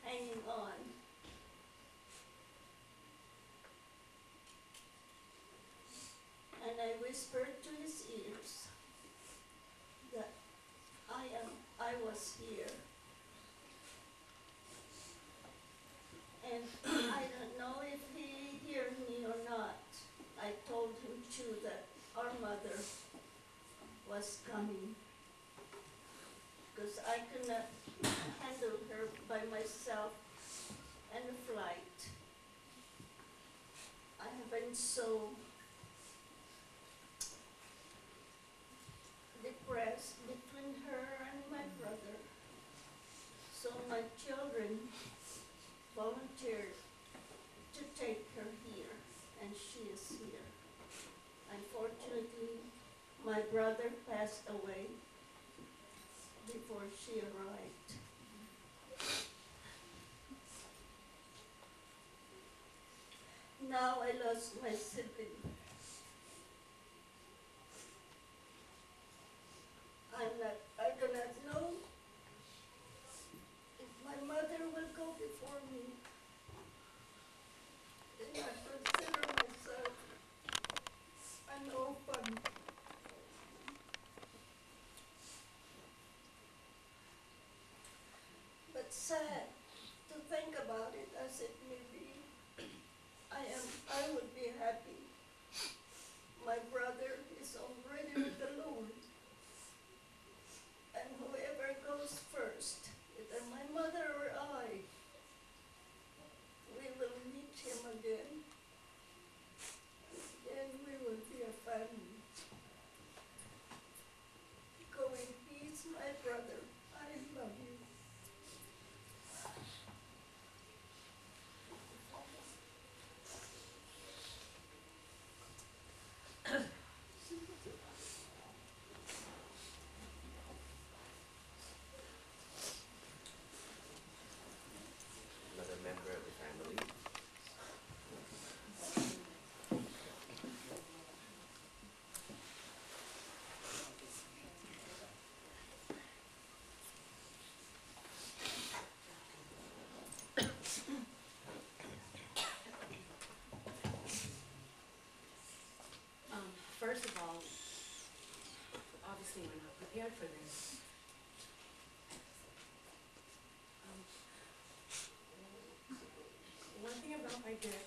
hanging on. And I whispered to his ears that I was here. And I don't know if he heard me or not. I told him too that our mother was coming, because I could not handle her by myself and the flight. I have been so depressed between her and my brother. So my children volunteered to take her here, and she is here. Unfortunately, my brother passed away before she arrived. Now I lost my sibling. I do not know if my mother will go before me. And I consider myself an orphan. But sad to think about it as it may be. I would be happy. My brother is already with the Lord. And whoever goes first, either my mother or I, we will meet him again. Then we will be a family. Go in peace, my brother. I love you. Another member of the family. First of all, obviously we're not prepared for this. One thing about my dad,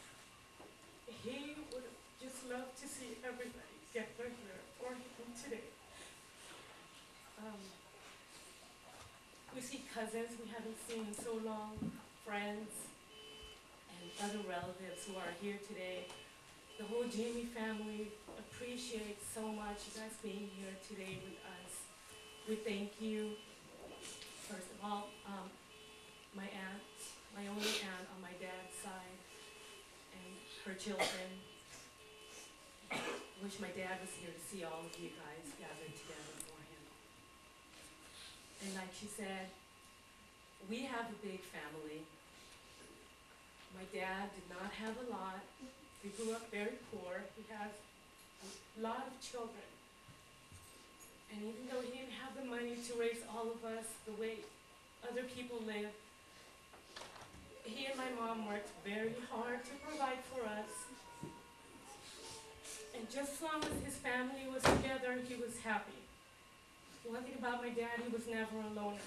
he would just love to see everybody get their hair for him today. We see cousins we haven't seen in so long, friends, and other relatives who are here today. The whole Jamie family appreciates so much you guys being here today with us. We thank you. First of all, my aunt, my only aunt on my dad's side, and her children. Wish my dad was here to see all of you guys gathered together for him. And like she said, we have a big family. My dad did not have a lot. We grew up very poor. He has a lot of children. And even though he didn't have the money to raise all of us the way other people live, he and my mom worked very hard to provide for us. And just as long as his family was together, he was happy. One thing about my dad, he was never a loner.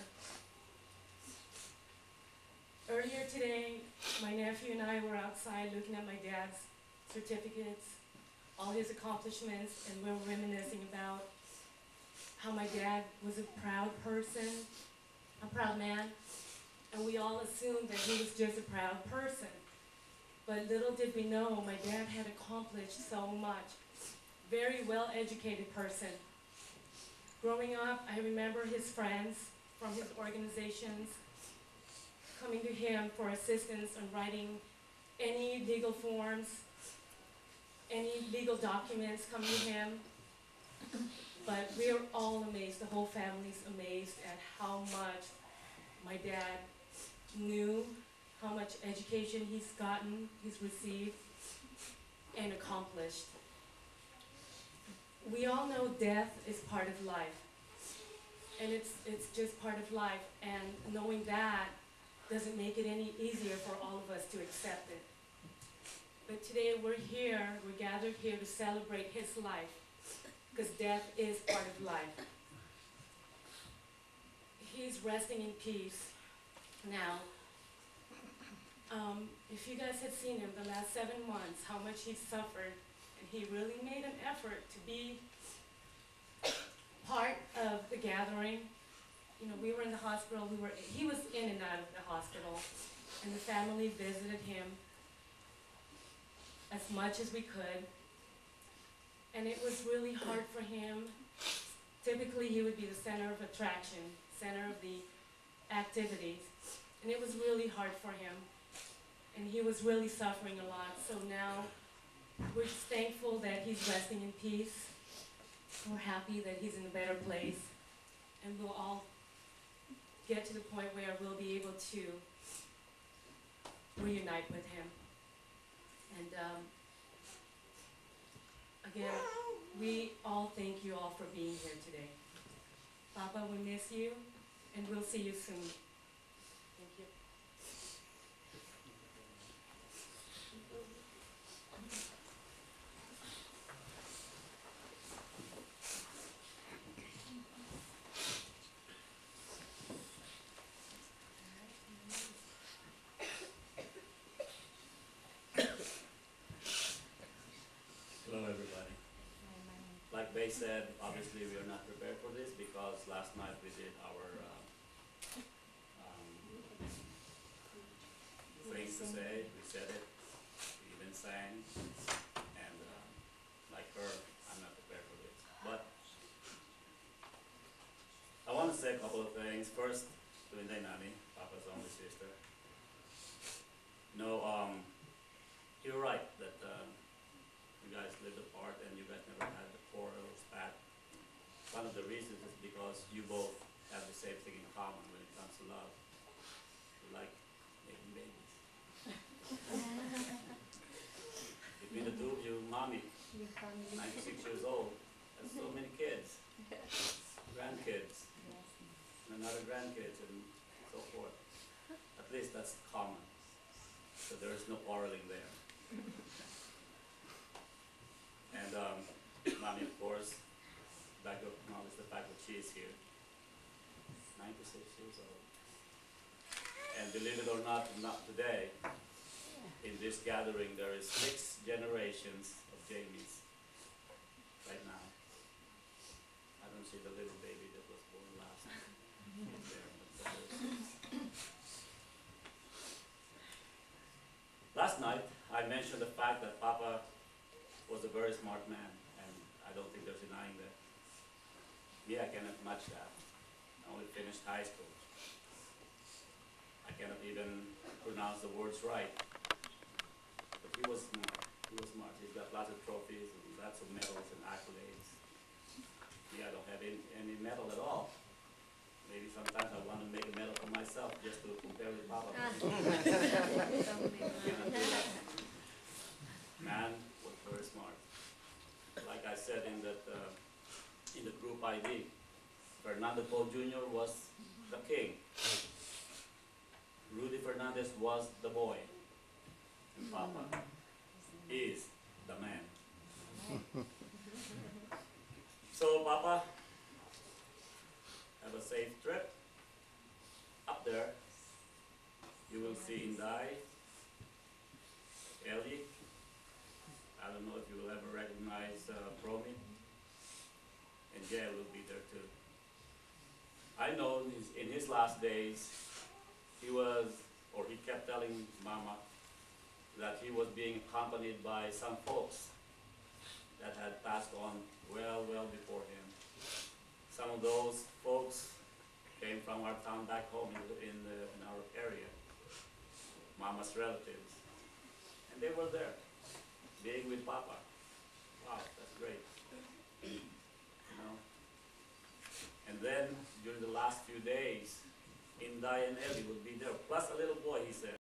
Earlier today, my nephew and I were outside looking at my dad's certificates, all his accomplishments, and we were reminiscing about how my dad was a proud person, a proud man, and we all assumed that he was just a proud person. But little did we know, my dad had accomplished so much. Very well-educated person. Growing up, I remember his friends from his organizations coming to him for assistance on writing any legal forms, any legal documents coming to him. But we're all amazed, the whole family's amazed at how much my dad knew, how much education he's gotten, he's received, and accomplished. We all know death is part of life, and it's just part of life, and knowing that doesn't make it any easier for all of us to accept it. But today we're gathered here to celebrate his life, because death is part of life. He's resting in peace now. If you guys had seen him the last 7 months, how much he suffered, and he really made an effort to be part of the gathering. You know, we were in the hospital, he was in and out of the hospital, and the family visited him as much as we could. And it was really hard for him. Typically, he would be the center of attraction, center of the activities, and it was really hard for him. And he was really suffering a lot. So now we're just thankful that he's resting in peace. We're happy that he's in a better place, and we'll all get to the point where we'll be able to reunite with him. And again, we all thank you all for being here today. Papa, we miss you, and we'll see you soon. Thank you. Hello everybody. Like Bay said, obviously we are not prepared for this because last night we did our things to say, we said it, we even sang, and like her, I'm not prepared for this. But I want to say a couple of things. First, to Inday Nani, Papa's only sister. No, you're right that you guys lived apart and you guys never had the quarrel or spat. One of the reasons is because you both have the same thing in common when it comes to love. You like making babies. Between the two of you, mommy, 96 years old, has so many kids, grandkids, and another grandkids, and so forth. At least that's common. So there is no quarreling there. And mommy, of course, back up acknowledge the fact that she is here, 96 years old. And believe it or not today, in this gathering there is 6 generations of Jamies right now. I don't see the little baby that was born last there, but last night I mentioned the fact that Papa was a very smart man, and I don't think there's denying that. Me, I cannot match that. I only finished high school. I cannot even pronounce the words right. But he was smart. He was smart. He's got lots of trophies and lots of medals and accolades. Me, I don't have any medal at all. Maybe sometimes I want to make a medal for myself just to compare with Papa. Man was very smart. Like I said in the group ID, Fernando Poe Jr. was the king. Rudy Fernandez was the boy. And Papa is the man. So Papa, have a safe trip. Up there, you will see Inday, Ellie. I don't know if you will ever recognize Promi. And Jael will be there too. I know in his last days, he kept telling Mama that he was being accompanied by some folks that had passed on well before him. Some of those folks came from our town back home in our area, Mama's relatives, and they were there, being with Papa. Wow, that's great. You know. And then during the last few days, Inday and Ellie would be there, plus a little boy, he said.